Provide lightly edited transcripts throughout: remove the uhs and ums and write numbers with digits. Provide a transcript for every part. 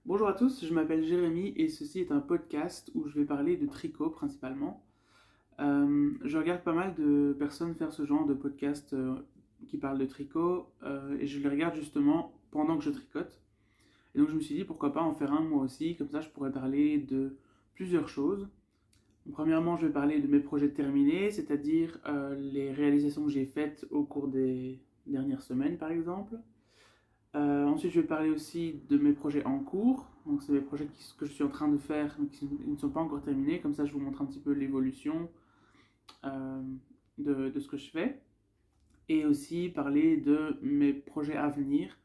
Bonjour à tous, je m'appelle Jérémy et ceci est un podcast où je vais parler de tricot principalement. Je regarde pas mal de personnes faire ce genre de podcast qui parlent de tricot et je les regarde justement pendant que je tricote. Et donc je me suis dit pourquoi pas en faire un moi aussi, comme ça je pourrais parler de plusieurs choses. Donc, premièrement, je vais parler de mes projets terminés, c'est-à-dire les réalisations que j'ai faites au cours des dernières semaines par exemple. Ensuite, je vais parler aussi de mes projets en cours. Donc, c'est mes projets que je suis en train de faire, mais qui ne sont pas encore terminés. Comme ça, je vous montre un petit peu l'évolution euh, de ce que je fais. Et aussi parler de mes projets à venir.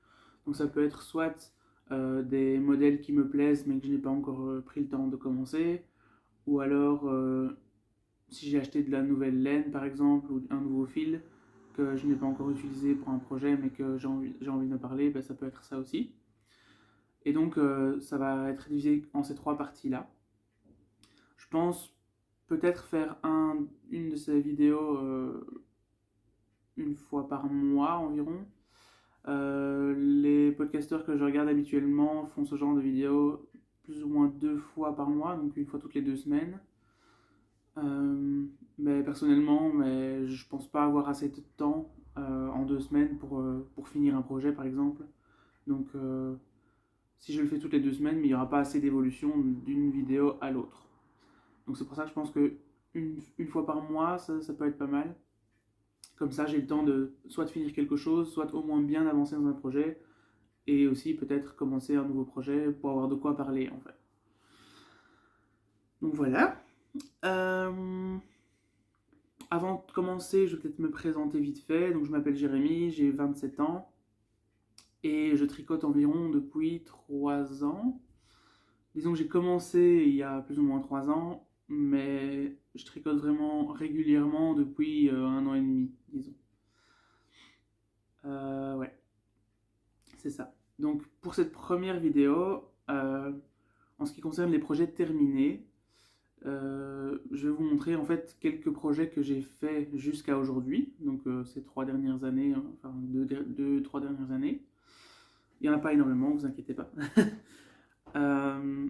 Donc, ça peut être soit des modèles qui me plaisent, mais que je n'ai pas encore pris le temps de commencer. Ou alors, si j'ai acheté de la nouvelle laine, par exemple, ou un nouveau fil que je n'ai pas encore utilisé pour un projet, mais que j'ai envie de parler, ben, ça peut être ça aussi. Et donc, ça va être divisé en ces trois parties-là. Je pense peut-être faire une de ces vidéos une fois par mois environ. Les podcasteurs que je regarde habituellement font ce genre de vidéos plus ou moins deux fois par mois, donc une fois toutes les 2 semaines. Euh, mais personnellement, je pense pas avoir assez de temps en 2 semaines pour finir un projet, par exemple. Donc, si je le fais toutes les 2 semaines, mais il n'y aura pas assez d'évolution d'une vidéo à l'autre. Donc c'est pour ça que je pense que une fois par mois, ça peut être pas mal. Comme ça, j'ai le temps de soit de finir quelque chose, soit au moins bien avancer dans un projet, et aussi peut-être commencer un nouveau projet pour avoir de quoi parler en fait. Donc voilà. Euh, Avant de commencer, je vais peut-être me présenter vite fait. Donc je m'appelle Jérémy, j'ai 27 ans, et je tricote environ depuis 3 ans. Disons que j'ai commencé il y a plus ou moins 3 ans, mais je tricote vraiment régulièrement depuis 1 an et demi, disons. Ouais, c'est ça. Donc pour cette première vidéo, en ce qui concerne les projets terminés, je vais vous montrer en fait quelques projets que j'ai faits jusqu'à aujourd'hui, donc ces 3 dernières années, hein, enfin trois dernières années. Il n'y en a pas énormément, vous inquiétez pas. Euh,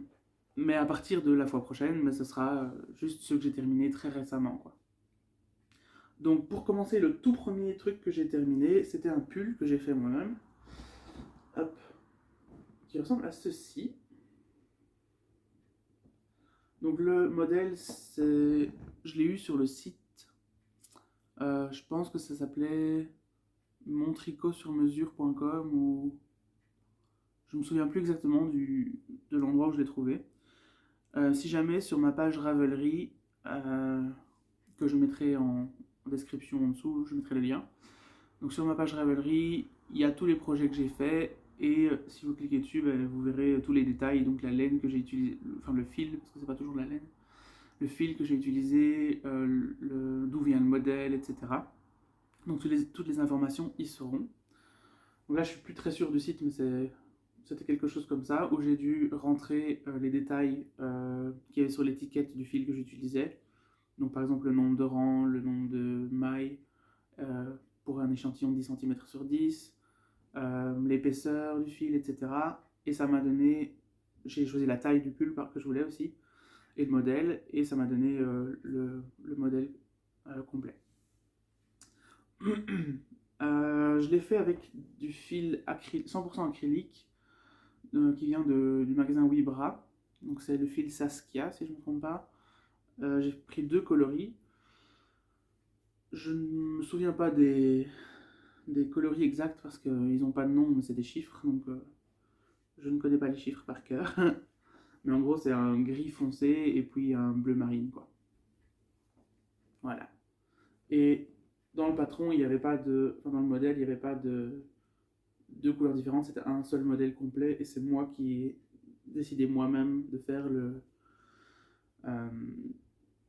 mais à partir de la fois prochaine, ce sera juste ceux que j'ai terminés très récemment, quoi. Donc pour commencer, le tout premier truc que j'ai terminé, c'était un pull que j'ai fait moi-même. Hop, qui ressemble à ceci. Donc le modèle, je l'ai eu sur le site. Je pense que ça s'appelait montricotsurmesure.com ou je me souviens plus exactement de l'endroit où je l'ai trouvé. Si jamais sur ma page Ravelry, que je mettrai en description en dessous, je mettrai le lien. Donc sur ma page Ravelry, il y a tous les projets que j'ai faits et si vous cliquez dessus, vous verrez tous les détails, donc la laine que j'ai utilisée, enfin le fil, parce que c'est pas toujours la laine, le fil que j'ai utilisé, d'où vient le modèle, etc. Donc toutes les informations y seront. Donc là, je suis plus très sûr du site, mais c'était quelque chose comme ça, où j'ai dû rentrer les détails qu'il y avait sur l'étiquette du fil que j'utilisais. Donc par exemple le nombre de rangs, le nombre de mailles euh, pour un échantillon de 10 cm sur 10, l'épaisseur du fil, etc. Et ça m'a donné, j'ai choisi la taille du pull que je voulais aussi, et le modèle, et ça m'a donné le modèle complet. Je l'ai fait avec du fil 100% acrylique qui vient du magasin Wibra. Donc c'est le fil Saskia si je ne me trompe pas. J'ai pris deux coloris. Je ne me souviens pas des coloris exacts parce qu'ils n'ont pas de nom mais c'est des chiffres donc je ne connais pas les chiffres par cœur. Mais en gros c'est un gris foncé et puis un bleu marine quoi. Voilà. Et dans le patron il n'y avait pas enfin, dans le modèle il n'y avait pas de deux couleurs différentes, c'était un seul modèle complet et c'est moi qui ai décidé moi-même euh,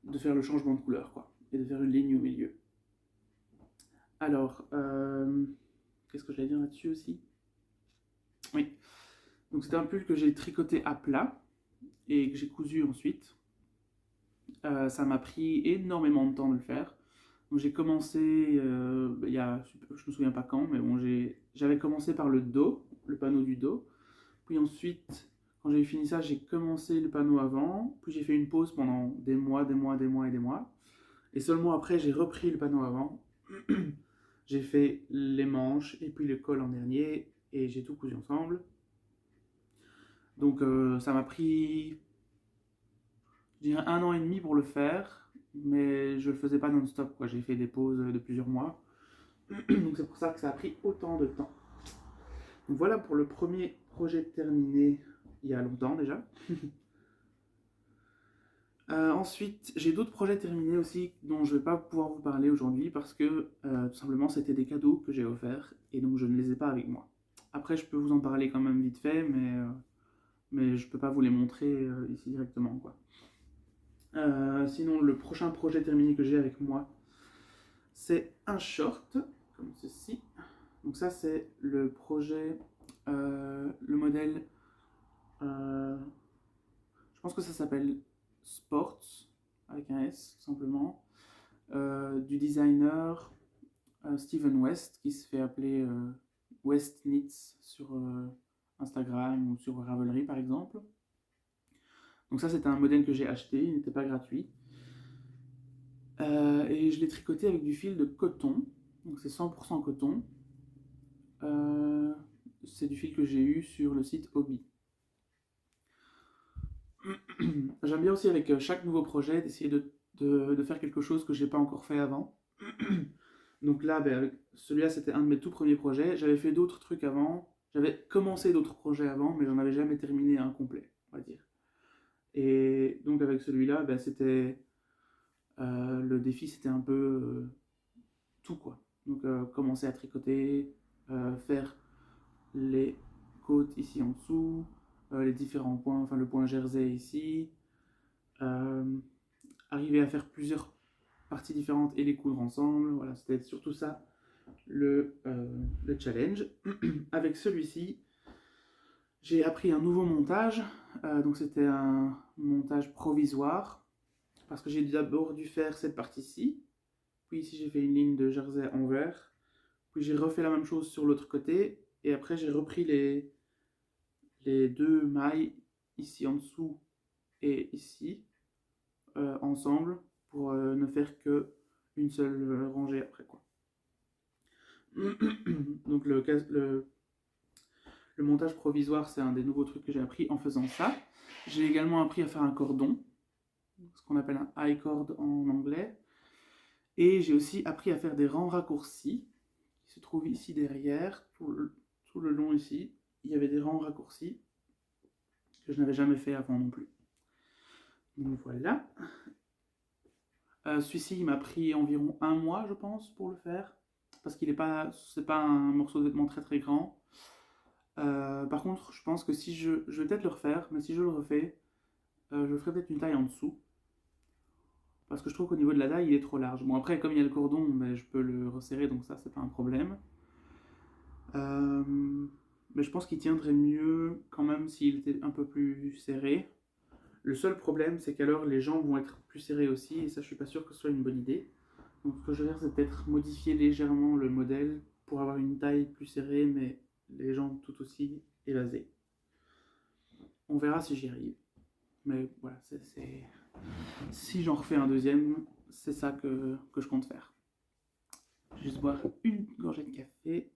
de faire le changement de couleur quoi, et de faire une ligne au milieu. Alors, qu'est-ce que j'allais dire là-dessus aussi? Oui, donc c'était un pull que j'ai tricoté à plat et que j'ai cousu ensuite. Ça m'a pris énormément de temps de le faire. Donc j'ai commencé, il y a, je me souviens pas quand, mais bon, j'avais commencé par le dos, le panneau du dos. Puis ensuite, Quand j'ai fini ça, j'ai commencé le panneau avant, puis j'ai fait une pause pendant des mois, des mois, des mois et des mois. Et seulement après, j'ai repris le panneau avant. J'ai fait les manches et puis le col en dernier et j'ai tout cousu ensemble. Donc ça m'a pris, je dirais, 1 an et demi pour le faire, mais je le faisais pas non-stop, quoi. J'ai fait des pauses de plusieurs mois. Donc c'est pour ça que ça a pris autant de temps. Donc voilà pour le premier projet terminé il y a longtemps déjà. Ensuite, j'ai d'autres projets terminés aussi dont je ne vais pas pouvoir vous parler aujourd'hui parce que tout simplement c'était des cadeaux que j'ai offerts et donc je ne les ai pas avec moi. Après, je peux vous en parler quand même vite fait, mais je ne peux pas vous les montrer ici directement, quoi. Sinon, le prochain projet terminé que j'ai avec moi, c'est un short, comme ceci. Donc ça, c'est le projet, le modèle, euh, je pense que ça s'appelle Sports, avec un S, tout simplement, du designer Steven West, qui se fait appeler West Knits sur Instagram ou sur Ravelry, par exemple. Donc ça, c'était un modèle que j'ai acheté, il n'était pas gratuit. Et je l'ai tricoté avec du fil de coton, donc c'est 100% coton. C'est du fil que j'ai eu sur le site Hobby. J'aime bien aussi avec chaque nouveau projet d'essayer de faire quelque chose que j'ai pas encore fait avant. Donc là, avec celui-là, c'était un de mes tout premiers projets. J'avais fait d'autres trucs avant. J'avais commencé d'autres projets avant, mais j'en avais jamais terminé un complet, on va dire. Et donc avec celui-là, c'était le défi, c'était un peu tout, quoi. Donc commencer à tricoter, faire les côtes ici en dessous, les différents points, enfin le point jersey ici, euh, arriver à faire plusieurs parties différentes et les coudre ensemble. Voilà, c'était surtout ça le challenge. Avec celui-ci, j'ai appris un nouveau montage. Donc c'était un montage provisoire parce que j'ai d'abord dû faire cette partie-ci. Puis ici j'ai fait une ligne de jersey en vert. Puis j'ai refait la même chose sur l'autre côté. Et après j'ai repris les deux mailles ici en dessous et ici ensemble pour ne faire que une seule rangée après, quoi. Donc le montage provisoire, c'est un des nouveaux trucs que j'ai appris en faisant ça. J'ai également appris à faire un cordon, ce qu'on appelle un high cord en anglais. Et j'ai aussi appris à faire des rangs raccourcis, qui se trouvent ici derrière, tout le long ici. Il y avait des rangs raccourcis que je n'avais jamais fait avant non plus. Donc voilà. Celui-ci, il m'a pris environ 1 mois, je pense, pour le faire, parce qu'il n'est pas, c'est pas un morceau de vêtement très très grand. Par contre, je pense que si je vais peut-être le refaire, mais si je le refais, je ferai peut-être une taille en dessous. Parce que je trouve qu'au niveau de la taille, il est trop large. Bon, après, comme il y a le cordon, je peux le resserrer, donc ça, c'est pas un problème. Euh, mais je pense qu'il tiendrait mieux quand même s'il était un peu plus serré. Le seul problème, c'est qu'alors les jambes vont être plus serrées aussi, et ça, je suis pas sûr que ce soit une bonne idée. Donc, ce que je vais faire, c'est peut-être modifier légèrement le modèle pour avoir une taille plus serrée, mais les jambes tout aussi évasées. On verra si j'y arrive. Mais voilà, si j'en refais un deuxième, c'est ça que je compte faire. Je vais juste boire une gorgée de café.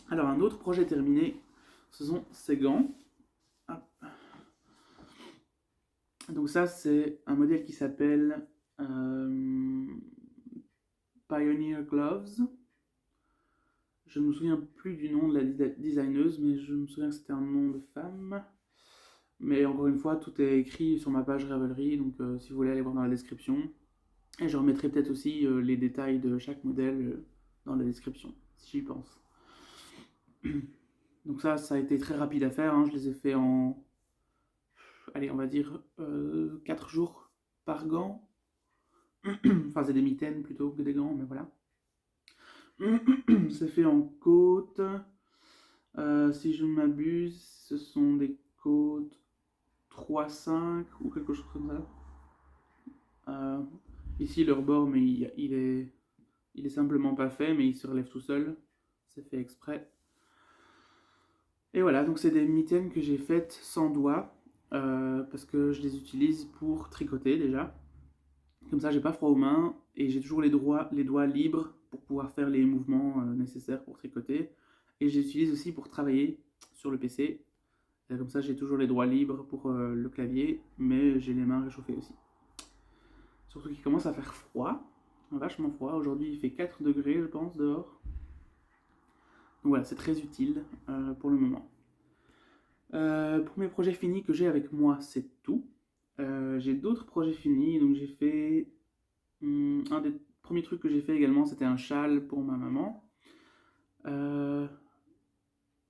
Alors, un autre projet terminé, ce sont ces gants. Hop. Donc ça, c'est un modèle qui s'appelle Pioneer Gloves. Je ne me souviens plus du nom de la designeuse, mais je me souviens que c'était un nom de femme. Mais encore une fois, tout est écrit sur ma page Ravelry, donc si vous voulez aller voir dans la description. Et je remettrai peut-être aussi les détails de chaque modèle dans la description, si j'y pense. Donc ça a été très rapide à faire, hein. Je les ai fait en, allez, on va dire 4 jours par gant. Enfin, c'est des mitaines plutôt que des gants, mais voilà. C'est fait en côte. Si je ne m'abuse, ce sont des côtes 3-5 ou quelque chose comme ça. Ici, le rebord, mais il est simplement pas fait, mais il se relève tout seul. c'est fait exprès. Et voilà, donc c'est des mitaines que j'ai faites sans doigts, parce que je les utilise pour tricoter déjà. Comme ça, j'ai pas froid aux mains et j'ai toujours les doigts libres pour pouvoir faire les mouvements nécessaires pour tricoter. Et je les utilise aussi pour travailler sur le PC. Et comme ça, j'ai toujours les doigts libres pour le clavier, mais j'ai les mains réchauffées aussi. Surtout qu'il commence à faire froid, vachement froid. Aujourd'hui, il fait 4 degrés, je pense, dehors. Donc voilà, c'est très utile pour le moment. Pour mes projets finis que j'ai avec moi, c'est tout. J'ai d'autres projets finis, donc j'ai fait... un des premiers trucs que j'ai fait également, c'était un châle pour ma maman.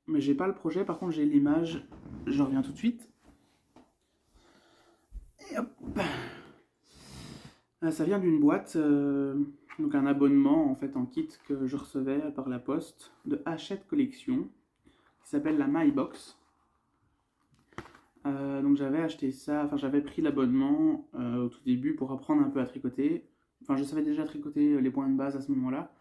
Mais j'ai pas le projet, par contre j'ai l'image, je reviens tout de suite. Et hop. Ça vient d'une boîte, donc un abonnement en fait en kit que je recevais par la poste de Hachette Collection, qui s'appelle la MyBox. Donc j'avais acheté ça, enfin j'avais pris l'abonnement au tout début pour apprendre un peu à tricoter. Enfin je savais déjà tricoter les points de base à ce moment-là,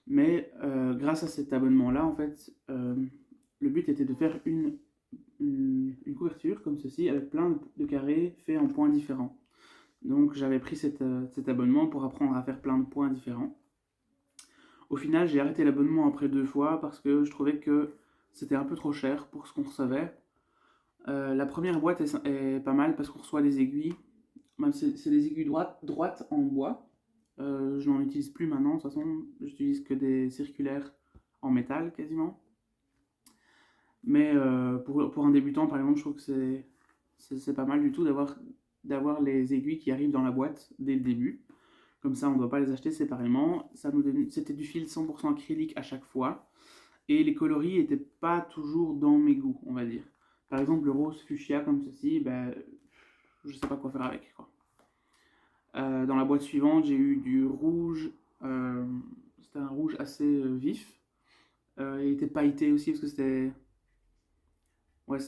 mais grâce à cet abonnement-là en fait, le but était de faire une couverture comme ceci avec plein de carrés faits en points différents. Donc j'avais pris cet abonnement pour apprendre à faire plein de points différents. Au final j'ai arrêté l'abonnement après 2 fois parce que je trouvais que c'était un peu trop cher pour ce qu'on recevait. La première boîte est pas mal parce qu'on reçoit des aiguilles. Même c'est des aiguilles droites en bois. Je n'en utilise plus maintenant, de toute façon, j'utilise que des circulaires en métal quasiment. Mais pour un débutant, par exemple, je trouve que c'est pas mal du tout d'avoir les aiguilles qui arrivent dans la boîte dès le début. Comme ça, on ne doit pas les acheter séparément. C'était du fil 100% acrylique à chaque fois. Et les coloris n'étaient pas toujours dans mes goûts, on va dire. Par exemple, le rose fuchsia comme ceci, ben, je sais pas quoi faire avec, quoi. Dans la boîte suivante, j'ai eu du rouge. C'était un rouge assez vif. Il était pailleté aussi parce que c'était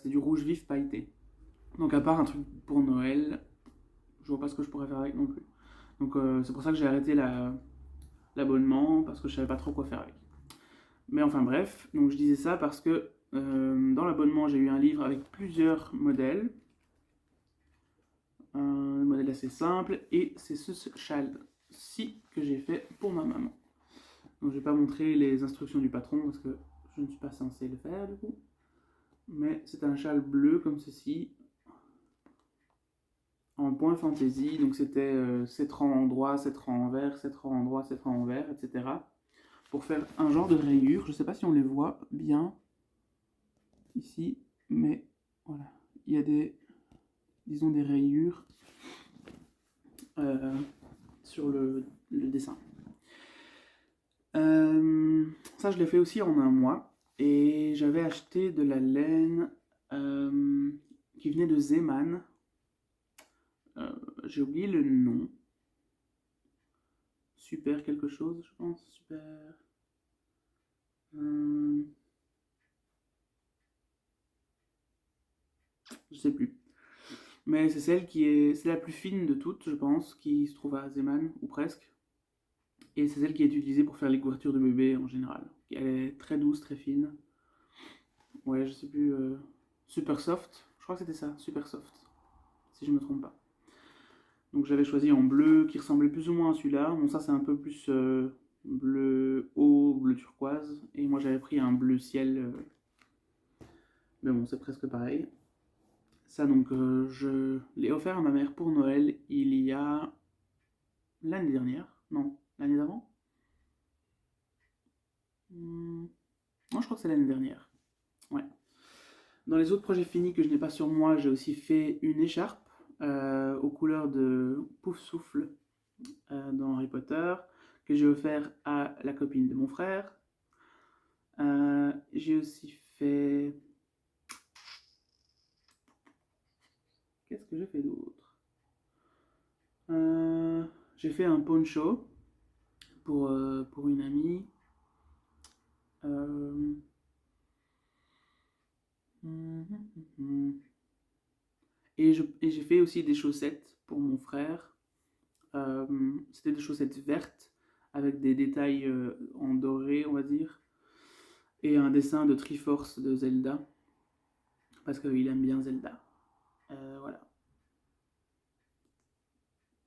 du rouge vif pailleté. Donc à part un truc pour Noël, je vois pas ce que je pourrais faire avec non plus. Donc c'est pour ça que j'ai arrêté l'abonnement parce que je savais pas trop quoi faire avec. Mais enfin bref, donc je disais ça parce que dans l'abonnement j'ai eu un livre avec plusieurs modèles. Un modèle assez simple et c'est ce châle-ci que j'ai fait pour ma maman. Donc je vais pas montrer les instructions du patron parce que je ne suis pas censé le faire du coup. Mais c'est un châle bleu comme ceci en point fantaisie, donc c'était 7 rangs en droit, 7 rangs en vert, 7 rangs en droit, 7 rangs en vert, etc. Pour faire un genre de rayures, je ne sais pas si on les voit bien ici, mais voilà, il y a disons des rayures sur le dessin. Ça je l'ai fait aussi en un mois, et j'avais acheté de la laine qui venait de Zeman. J'ai oublié le nom. Super quelque chose, je pense. Super. Je sais plus. Mais c'est c'est la plus fine de toutes, je pense, qui se trouve à Zeman, ou presque. Et c'est celle qui est utilisée pour faire les couvertures de bébé en général. Elle est très douce, très fine. Ouais, je sais plus. Super soft. Je crois que c'était ça, super soft. Si je me trompe pas. Donc j'avais choisi en bleu qui ressemblait plus ou moins à celui-là. Bon, ça c'est un peu plus bleu haut, bleu turquoise. Et moi j'avais pris un bleu ciel. Mais bon, c'est presque pareil. Ça donc je l'ai offert à ma mère pour Noël il y a l'année dernière. Non, l'année d'avant. Non, je crois que c'est l'année dernière. Ouais. Dans les autres projets finis que je n'ai pas sur moi, j'ai aussi fait une écharpe aux couleurs de Pouf Souffle dans Harry Potter, que j'ai offert à la copine de mon frère. J'ai aussi fait... Qu'est-ce que j'ai fait d'autre? J'ai fait un poncho pour une amie. Et j'ai fait aussi des chaussettes pour mon frère. C'était des chaussettes vertes avec des détails en doré, on va dire. Et un dessin de Triforce de Zelda, parce qu'il aime bien Zelda. Voilà.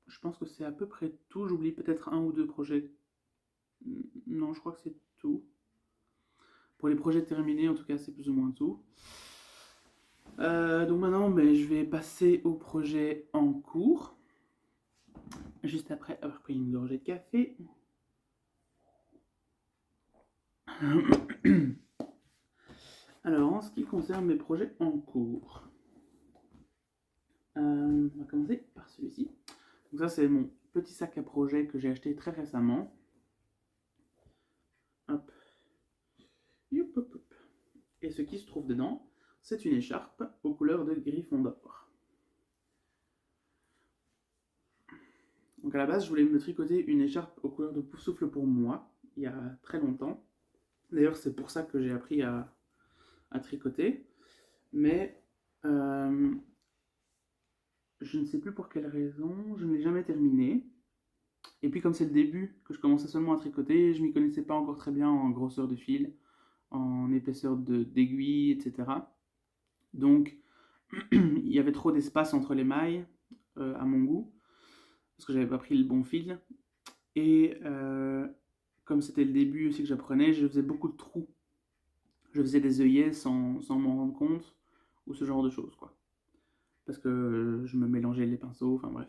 Je pense que c'est à peu près tout. J'oublie peut-être un ou deux projets. Non, je crois que c'est tout. Pour les projets terminés, en tout cas, c'est plus ou moins tout. Donc maintenant, je vais passer au projet en cours. Juste après avoir pris une gorgée de café. Alors, en ce qui concerne mes projets en cours, on va commencer par celui-ci. Donc ça, c'est mon petit sac à projet que j'ai acheté très récemment. Hop. Youp, hop, hop. Et ce qui se trouve dedans, c'est une écharpe aux couleurs de Gryffondor. Donc à la base, je voulais me tricoter une écharpe aux couleurs de Poufsouffle pour moi, il y a très longtemps. D'ailleurs, c'est pour ça que j'ai appris à tricoter. Mais je ne sais plus pour quelle raison, je ne l'ai jamais terminé. Et puis comme c'est le début, que je commençais seulement à tricoter, je m'y connaissais pas encore très bien en grosseur de fil, en épaisseur d'aiguille, etc. Donc il y avait trop d'espace entre les mailles, à mon goût, parce que j'avais pas pris le bon fil. Et comme c'était le début aussi que j'apprenais, je faisais beaucoup de trous. Je faisais des œillets sans m'en rendre compte, ou ce genre de choses, quoi. Parce que je me mélangeais les pinceaux, enfin bref.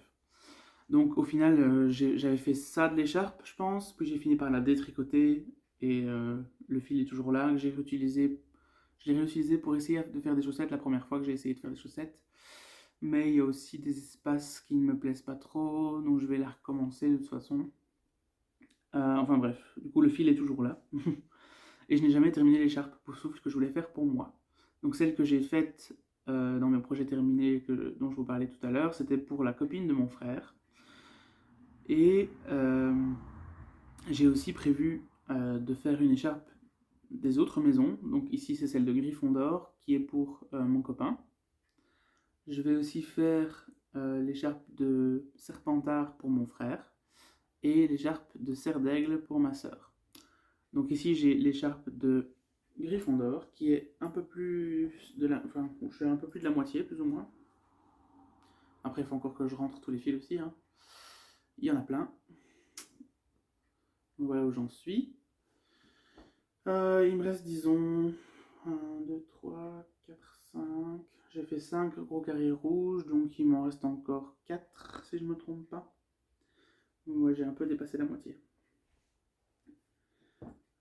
Donc au final, j'avais fait ça de l'écharpe, je pense, puis j'ai fini par la détricoter, et le fil est toujours là, que j'ai réutilisé. Je l'ai réutilisé pour essayer de faire des chaussettes la première fois que j'ai essayé de faire des chaussettes. Mais il y a aussi des espaces qui ne me plaisent pas trop, donc je vais la recommencer de toute façon. Enfin bref, du coup le fil est toujours là. Et je n'ai jamais terminé l'écharpe Poufsouffle que je voulais faire pour moi. Donc celle que j'ai faite dans mes projets terminés dont je vous parlais tout à l'heure, c'était pour la copine de mon frère. Et j'ai aussi prévu de faire une écharpe des autres maisons. Donc ici c'est celle de Gryffondor qui est pour mon copain. Je vais aussi faire l'écharpe de Serpentard pour mon frère et l'écharpe de Serre d'Aigle pour ma sœur. Donc ici j'ai l'écharpe de Gryffondor qui est un peu plus de la... Enfin, je suis un peu plus de la moitié plus ou moins. Après il faut encore que je rentre tous les fils aussi, hein. Il y en a plein. Donc voilà où j'en suis. Il me reste disons 1, 2, 3, 4, 5. J'ai fait 5 gros carrés rouges, donc il m'en reste encore 4 si je ne me trompe pas. Ouais, j'ai un peu dépassé la moitié.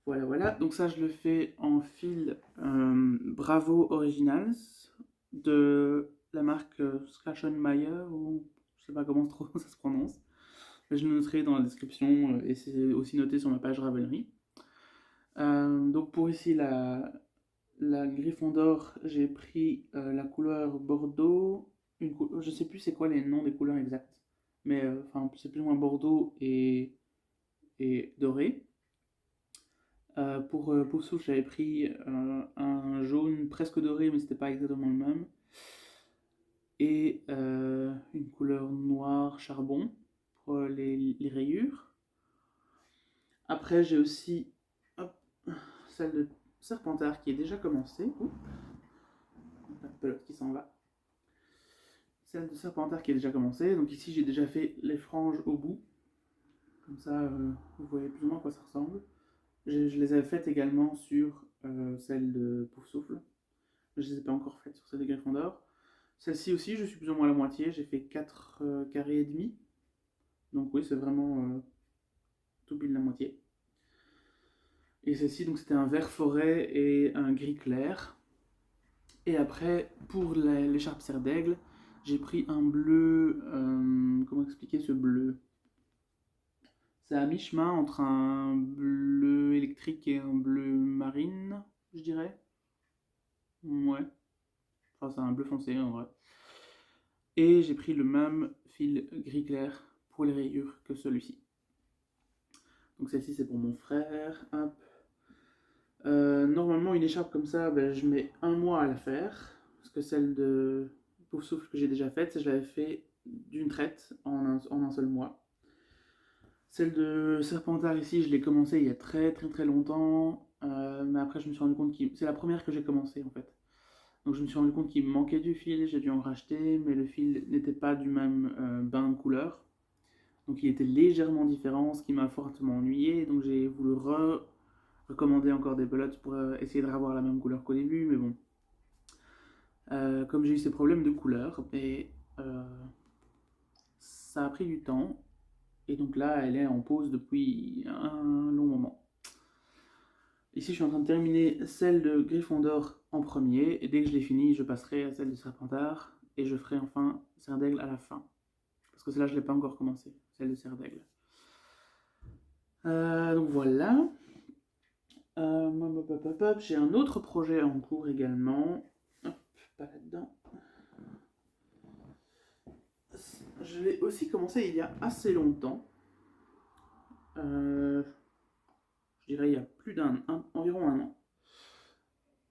Voilà, voilà. Donc ça, je le fais en fil Bravo Originals de la marque Scratch&Meyer, ou je sais pas comment trop ça se prononce. Je le noterai dans la description et c'est aussi noté sur ma page Ravelry. Donc pour ici la Gryffondor, j'ai pris la couleur Bordeaux. Je sais plus c'est quoi les noms des couleurs exactes, mais c'est plus ou moins Bordeaux et doré. Pour Poufsouffle, j'avais pris un jaune presque doré, mais c'était pas exactement le même. Et une couleur noire charbon pour les rayures. Après, j'ai aussi hop, celle de Serpentard qui est déjà commencée. Oups, la pelote qui s'en va. Celle de Serpentard qui est déjà commencée. Donc ici, j'ai déjà fait les franges au bout. Comme ça, vous voyez plus ou moins à quoi ça ressemble. Je les avais faites également sur celle de Poufsouffle. Je ne les ai pas encore faites sur celle de Gryffondor. Celle-ci aussi, je suis plus ou moins à la moitié. J'ai fait 4 carrés et demi. Donc oui, c'est vraiment tout pile la moitié. Et celle-ci, donc c'était un vert forêt et un gris clair. Et après, pour l'écharpe serre d'aigle, j'ai pris un bleu. Comment expliquer ce bleu? C'est à mi-chemin entre un bleu électrique et un bleu marine, je dirais. Ouais. Enfin, c'est un bleu foncé en vrai. Et j'ai pris le même fil gris clair pour les rayures que celui-ci. Donc celle-ci c'est pour mon frère. Hop. Normalement une écharpe comme ça, je mets un mois à la faire. Parce que celle de Poufsouffle que j'ai déjà faite, je l'avais fait d'une traite en un seul mois. Celle de Serpentard ici, je l'ai commencé il y a très très très longtemps. mais après je me suis rendu compte que c'est la première que j'ai commencé en fait. Donc je me suis rendu compte qu'il me manquait du fil, j'ai dû en racheter, mais le fil n'était pas du même bain de couleur. Donc il était légèrement différent, ce qui m'a fortement ennuyé. Donc j'ai voulu recommander encore des pelotes pour essayer de revoir la même couleur qu'au début, mais bon. Comme j'ai eu ces problèmes de couleur, et, ça a pris du temps. Et donc là, elle est en pause depuis un long moment. Ici, je suis en train de terminer celle de Gryffondor en premier, et dès que je l'ai fini, je passerai à celle de Serpentard, et je ferai enfin Serdaigle à la fin. Parce que celle-là, je ne l'ai pas encore commencé, celle de Serdaigle. Donc voilà. J'ai un autre projet en cours également. Hop, pas là-dedans. Je l'ai aussi commencé il y a assez longtemps. Je dirais il y a environ un an.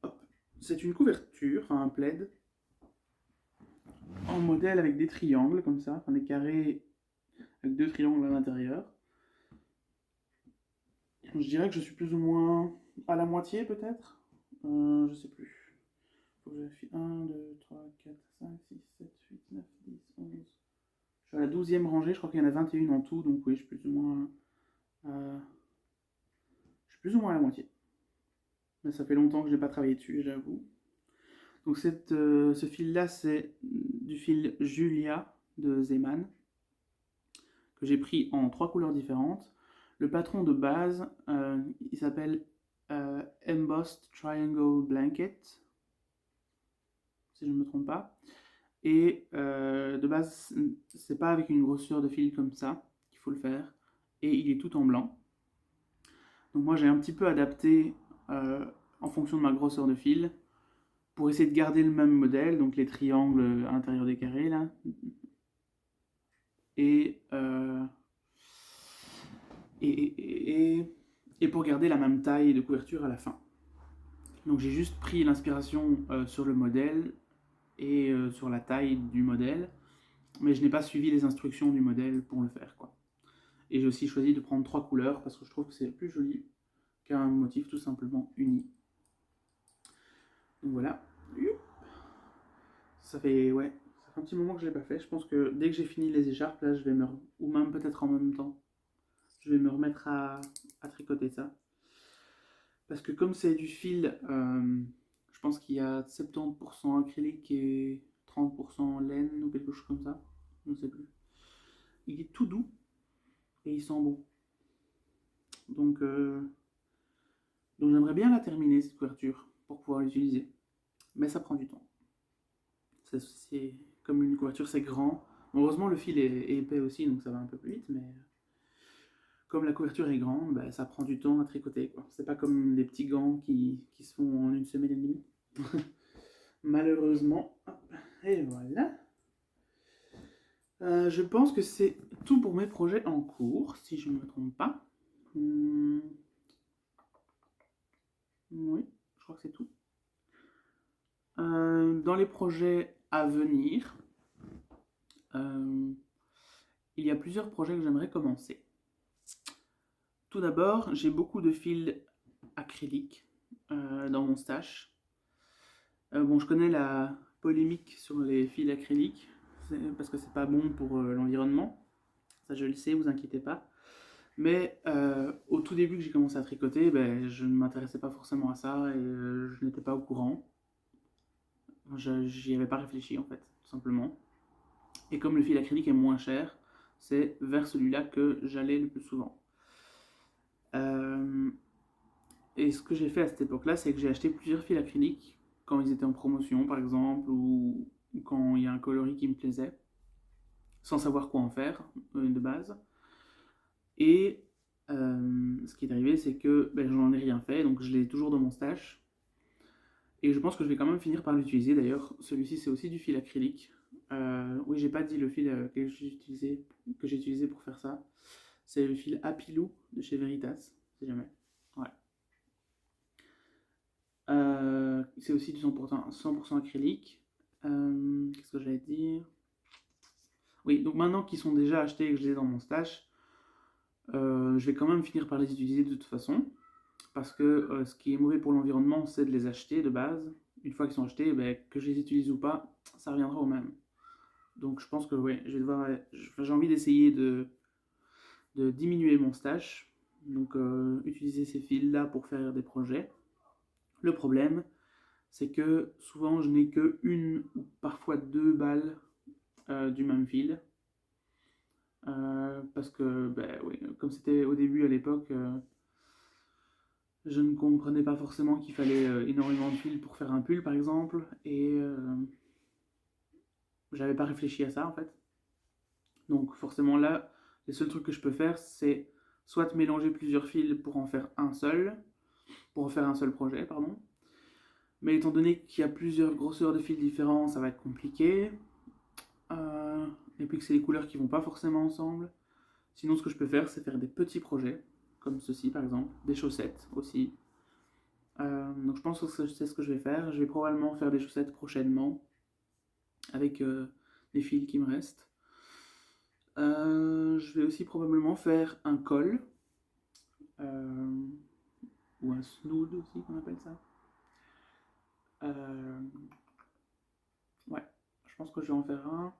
Hop. C'est une couverture, un plaid, en modèle avec des triangles comme ça, enfin des carrés avec deux triangles à l'intérieur. Je dirais que je suis plus ou moins à la moitié peut-être. Je sais plus. Faut que je vérifie. 1, 2, 3, 4, 5, 6, 7, 8, 9, 10, 11. Je suis à la 12e rangée, je crois qu'il y en a 21 en tout, donc oui, je suis plus ou moins, à la moitié. Mais ça fait longtemps que je n'ai pas travaillé dessus, j'avoue. Donc ce fil-là, c'est du fil Julia de Zeman, que j'ai pris en 3 couleurs différentes. Le patron de base, il s'appelle Embossed Triangle Blanket, si je ne me trompe pas. Et de base, c'est pas avec une grosseur de fil comme ça qu'il faut le faire. Et il est tout en blanc. Donc moi j'ai un petit peu adapté en fonction de ma grosseur de fil pour essayer de garder le même modèle, donc les triangles à l'intérieur des carrés là. Et, euh, et pour garder la même taille de couverture à la fin. Donc j'ai juste pris l'inspiration sur le modèle et sur la taille du modèle, mais je n'ai pas suivi les instructions du modèle pour le faire, quoi. Et j'ai aussi choisi de prendre 3 couleurs parce que je trouve que c'est plus joli qu'un motif tout simplement uni. Donc voilà. Ça fait un petit moment que je ne l'ai pas fait. Je pense que dès que j'ai fini les écharpes, là, je vais ou même peut-être en même temps, je vais me remettre à tricoter ça. Parce que comme c'est du fil, je pense qu'il y a 70% acrylique et 30% laine ou quelque chose comme ça. Je ne sais plus. Il est tout doux et il sent bon. Donc j'aimerais bien la terminer, cette couverture, pour pouvoir l'utiliser. Mais ça prend du temps. C'est comme une couverture, c'est grand. Heureusement, le fil est épais aussi, donc ça va un peu plus vite, mais comme la couverture est grande, bah, ça prend du temps à tricoter, quoi. C'est pas comme des petits gants qui se font en une semaine et demie. Malheureusement. Et voilà. Je pense que c'est tout pour mes projets en cours, si je ne me trompe pas. Oui, je crois que c'est tout. Dans les projets à venir, il y a plusieurs projets que j'aimerais commencer. Tout d'abord, j'ai beaucoup de fils acryliques dans mon stash. Bon, je connais la polémique sur les fils acryliques, parce que c'est pas bon pour l'environnement. Ça, je le sais, vous inquiétez pas. Mais au tout début que j'ai commencé à tricoter, ben, je ne m'intéressais pas forcément à ça et je n'étais pas au courant. J'y avais pas réfléchi en fait, tout simplement. Et comme le fil acrylique est moins cher, c'est vers celui-là que j'allais le plus souvent. Et ce que j'ai fait à cette époque-là, c'est que j'ai acheté plusieurs fils acryliques quand ils étaient en promotion, par exemple, ou quand il y a un coloris qui me plaisait, sans savoir quoi en faire de base. Et ce qui est arrivé, c'est que ben, j'en ai rien fait, donc je l'ai toujours dans mon stash. Et je pense que je vais quand même finir par l'utiliser. D'ailleurs, celui-ci, c'est aussi du fil acrylique. Oui, j'ai pas dit le fil que j'ai utilisé pour faire ça. C'est le fil Apilou de chez Veritas, si jamais. Ouais. C'est aussi du 100% acrylique. Qu'est-ce que j'allais dire? Oui, donc maintenant qu'ils sont déjà achetés et que je les ai dans mon stash, je vais quand même finir par les utiliser de toute façon. parce que ce qui est mauvais pour l'environnement, c'est de les acheter de base. Une fois qu'ils sont achetés, ben, que je les utilise ou pas, ça reviendra au même. Donc je pense que ouais, j'ai envie d'essayer de diminuer mon stash. Donc utiliser ces fils-là pour faire des projets. Le problème, c'est que souvent je n'ai que une ou parfois deux balles du même fil. Parce que, ben, oui, comme c'était au début à l'époque, je ne comprenais pas forcément qu'il fallait énormément de fils pour faire un pull par exemple, et j'avais pas réfléchi à ça en fait. Donc forcément là, les seuls trucs que je peux faire, c'est soit mélanger plusieurs fils pour en faire un seul projet, pardon. Mais étant donné qu'il y a plusieurs grosseurs de fils différents, ça va être compliqué. Et puis que c'est des couleurs qui vont pas forcément ensemble. Sinon, ce que je peux faire, c'est faire des petits projets, comme ceci par exemple, des chaussettes aussi. Donc je pense que c'est ce que je vais faire. Je vais probablement faire des chaussettes prochainement, avec les fils qui me restent. Je vais aussi probablement faire un col, euh, ou un snood aussi qu'on appelle ça. Euh, ouais, je pense que je vais en faire un.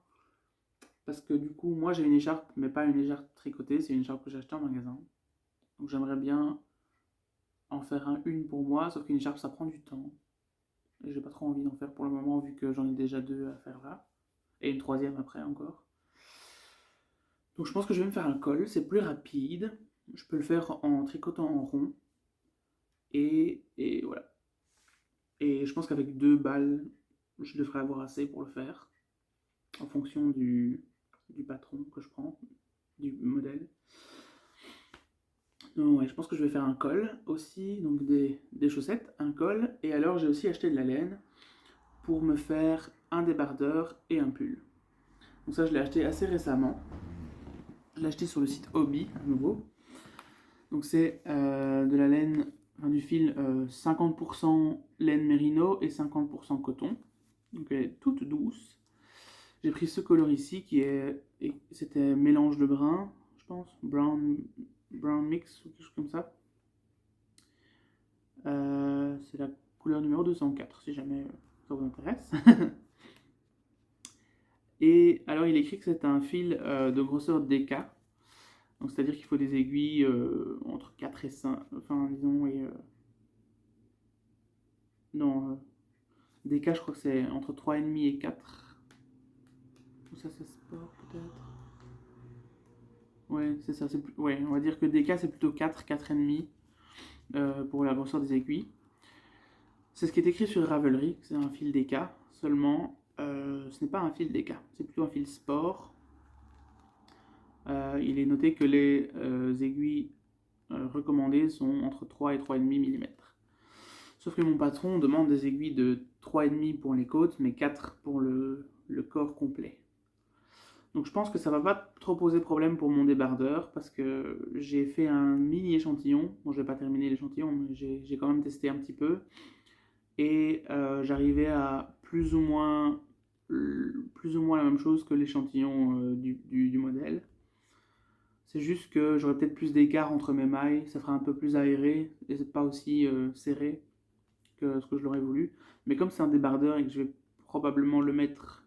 Parce que du coup, moi j'ai une écharpe, mais pas une écharpe tricotée, c'est une écharpe que j'ai achetée en magasin. Donc j'aimerais bien en faire une pour moi, sauf qu'une écharpe ça prend du temps. Et j'ai pas trop envie d'en faire pour le moment, vu que j'en ai déjà deux à faire là. Et une troisième après encore. Donc je pense que je vais me faire un col, c'est plus rapide. Je peux le faire en tricotant en rond. Et voilà. Et je pense qu'avec deux balles, je devrais avoir assez pour le faire. En fonction du patron que je prends, du modèle. Donc ouais, je pense que je vais faire un col aussi, donc des chaussettes, un col. Et alors j'ai aussi acheté de la laine pour me faire un débardeur et un pull. Donc ça je l'ai acheté assez récemment. Je l'ai acheté sur le site Hobby à nouveau. Donc c'est de la laine, enfin, du fil 50% laine mérino et 50% coton. Donc elle est toute douce. J'ai pris ce couleur ici c'était mélange de brun, je pense, brown mix ou quelque chose comme ça. C'est la couleur numéro 204 si jamais ça vous intéresse. Et alors il est écrit que c'est un fil de grosseur DK. Donc c'est-à-dire qu'il faut des aiguilles entre 4 et 5, enfin disons, non, DK je crois que c'est entre 3,5 et 4. Ou ça c'est sport peut-être. Ouais, c'est ça, ouais, on va dire que DK c'est plutôt 4, 4,5 pour la grosseur des aiguilles. C'est ce qui est écrit sur Ravelry, c'est un fil DK, seulement ce n'est pas un fil DK, c'est plutôt un fil sport. Il est noté que les aiguilles recommandées sont entre 3 et 3,5 mm. Sauf que mon patron demande des aiguilles de 3,5 pour les côtes, mais 4 pour le corps complet. Donc je pense que ça va pas trop poser problème pour mon débardeur, parce que j'ai fait un mini échantillon. Bon, je vais pas terminer l'échantillon, mais j'ai quand même testé un petit peu. Et j'arrivais à plus ou moins la même chose que l'échantillon du modèle. C'est juste que j'aurais peut-être plus d'écart entre mes mailles, ça fera un peu plus aéré et c'est pas aussi serré que ce que je l'aurais voulu. Mais comme c'est un débardeur et que je vais probablement le mettre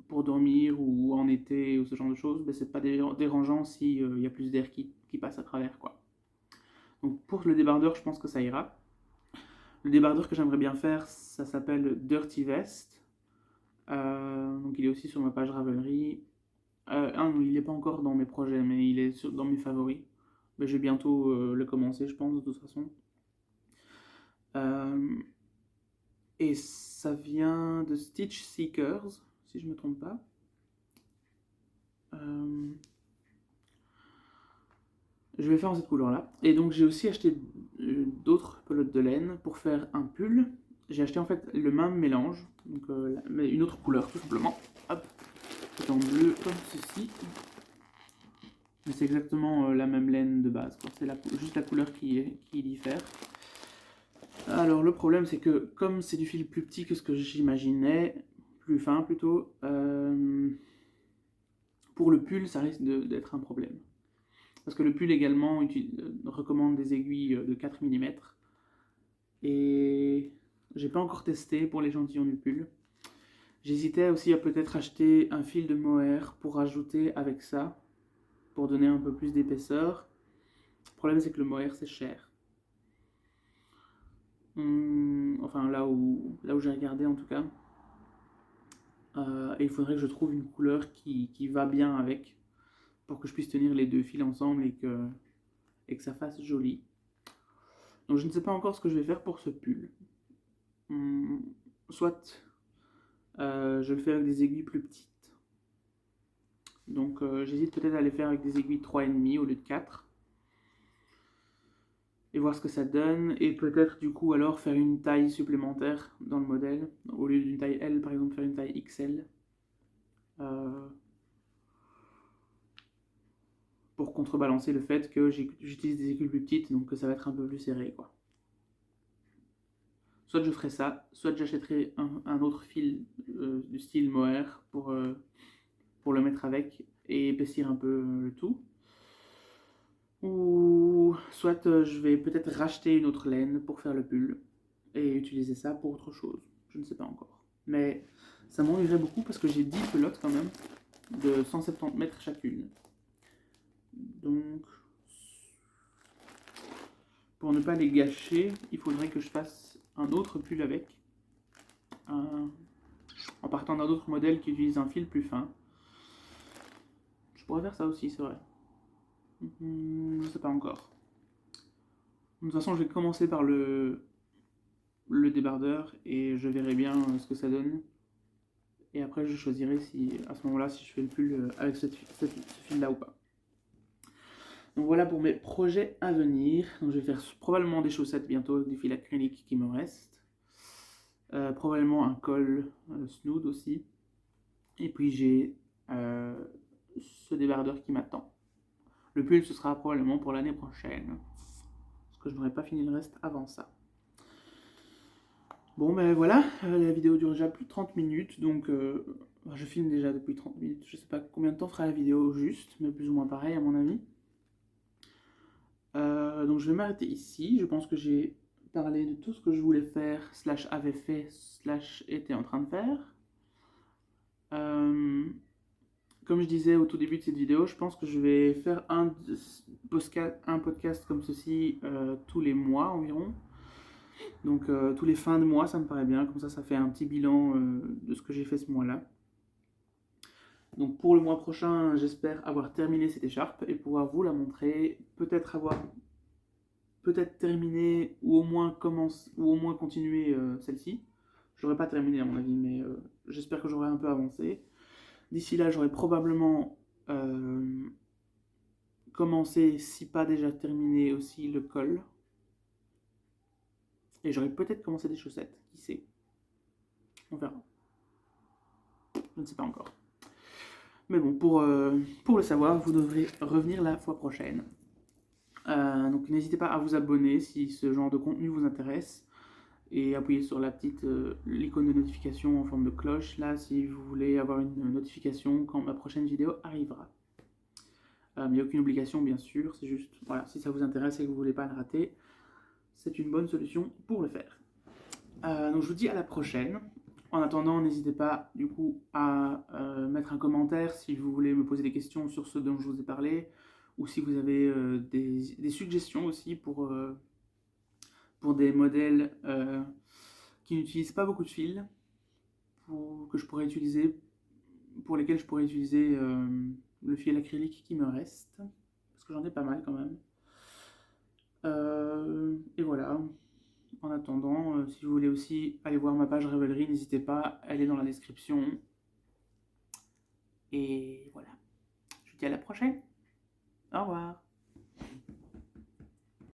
pour dormir ou en été ou ce genre de choses, ben c'est pas dérangeant s'il y a plus d'air qui passe à travers, quoi. Donc pour le débardeur, je pense que ça ira. Le débardeur que j'aimerais bien faire, ça s'appelle Dirty Vest. Donc il est aussi sur ma page Ravelry. Non, il n'est pas encore dans mes projets, mais il est dans mes favoris. Mais je vais bientôt le commencer, je pense, de toute façon. Et ça vient de Stitch Seekers, si je ne me trompe pas. Je vais faire en cette couleur-là. Et donc j'ai aussi acheté d'autres pelotes de laine pour faire un pull. J'ai acheté en fait le même mélange, donc, mais une autre couleur tout simplement. Hop, c'est en bleu comme ceci. Mais c'est exactement la même laine de base, c'est juste la couleur qui diffère. Alors le problème c'est que comme c'est du fil plus petit que ce que j'imaginais, plus fin plutôt, pour le pull ça risque d'être un problème. Parce que le pull également recommande des aiguilles de 4 mm. Et j'ai pas encore testé pour l'échantillon du pull. J'hésitais aussi à peut-être acheter un fil de mohair pour rajouter avec ça, pour donner un peu plus d'épaisseur. Le problème c'est que le mohair c'est cher. Enfin là où j'ai regardé en tout cas. Et il faudrait que je trouve une couleur qui va bien avec, pour que je puisse tenir les deux fils ensemble et que ça fasse joli. Donc je ne sais pas encore ce que je vais faire pour ce pull. Soit je le fais avec des aiguilles plus petites. Donc j'hésite peut-être à les faire avec des aiguilles 3,5 au lieu de 4. Et voir ce que ça donne. Et peut-être du coup alors faire une taille supplémentaire dans le modèle. Au lieu d'une taille L par exemple, faire une taille XL. Pour contrebalancer le fait que j'utilise des aiguilles plus petites, donc que ça va être un peu plus serré, quoi. Soit je ferai ça, soit j'achèterai un autre fil du style mohair pour le mettre avec et épaissir un peu le tout. Ou soit je vais peut-être racheter une autre laine pour faire le pull et utiliser ça pour autre chose. Je ne sais pas encore. Mais ça m'ennuierait beaucoup parce que j'ai 10 pelotes quand même de 170 mètres chacune. Donc, pour ne pas les gâcher, il faudrait que je fasse un autre pull avec, en partant d'un autre modèle qui utilise un fil plus fin. Je pourrais faire ça aussi, c'est vrai. Je ne sais pas encore. De toute façon, je vais commencer par le débardeur et je verrai bien ce que ça donne. Et après, je choisirai à ce moment-là si je fais le pull avec ce fil-là ou pas. Donc voilà pour mes projets à venir. Donc je vais faire probablement des chaussettes bientôt avec du fil acrylique qui me reste. Probablement un col snood aussi. Et puis j'ai ce débardeur qui m'attend. Le pull ce sera probablement pour l'année prochaine. Parce que je n'aurai pas fini le reste avant ça. Bon ben voilà, la vidéo dure déjà plus de 30 minutes. Donc je filme déjà depuis 30 minutes. Je sais pas combien de temps fera la vidéo juste. Mais plus ou moins pareil à mon avis. Donc je vais m'arrêter ici. Je pense que j'ai parlé de tout ce que je voulais faire, / avait fait, / était en train de faire. Comme je disais au tout début de cette vidéo, je pense que je vais faire un podcast comme ceci tous les mois environ. Donc tous les fins de mois, ça me paraît bien. Comme ça fait un petit bilan de ce que j'ai fait ce mois-là. Donc pour le mois prochain, j'espère avoir terminé cette écharpe et pouvoir vous la montrer. Peut-être terminer ou au moins continuer celle-ci. Je n'aurai pas terminé à mon avis, mais j'espère que j'aurai un peu avancé. D'ici là, j'aurai probablement commencé, si pas déjà terminé aussi, le col. Et j'aurai peut-être commencé des chaussettes, qui sait. On verra. Je ne sais pas encore. Mais bon, pour le savoir, vous devrez revenir la fois prochaine. Donc n'hésitez pas à vous abonner si ce genre de contenu vous intéresse et appuyez sur la petite l'icône de notification en forme de cloche là si vous voulez avoir une notification quand ma prochaine vidéo arrivera. Mais il n'y a aucune obligation bien sûr, c'est juste voilà, si ça vous intéresse et que vous ne voulez pas le rater, c'est une bonne solution pour le faire. Donc je vous dis à la prochaine. En attendant, n'hésitez pas du coup à mettre un commentaire si vous voulez me poser des questions sur ce dont je vous ai parlé, ou si vous avez des suggestions aussi pour des modèles qui n'utilisent pas beaucoup de fils, pour lesquels je pourrais utiliser le fil acrylique qui me reste, parce que j'en ai pas mal quand même. Et voilà. En attendant, si vous voulez aussi aller voir ma page Ravelry, n'hésitez pas, elle est dans la description. Et voilà. Je vous dis à la prochaine. Au revoir.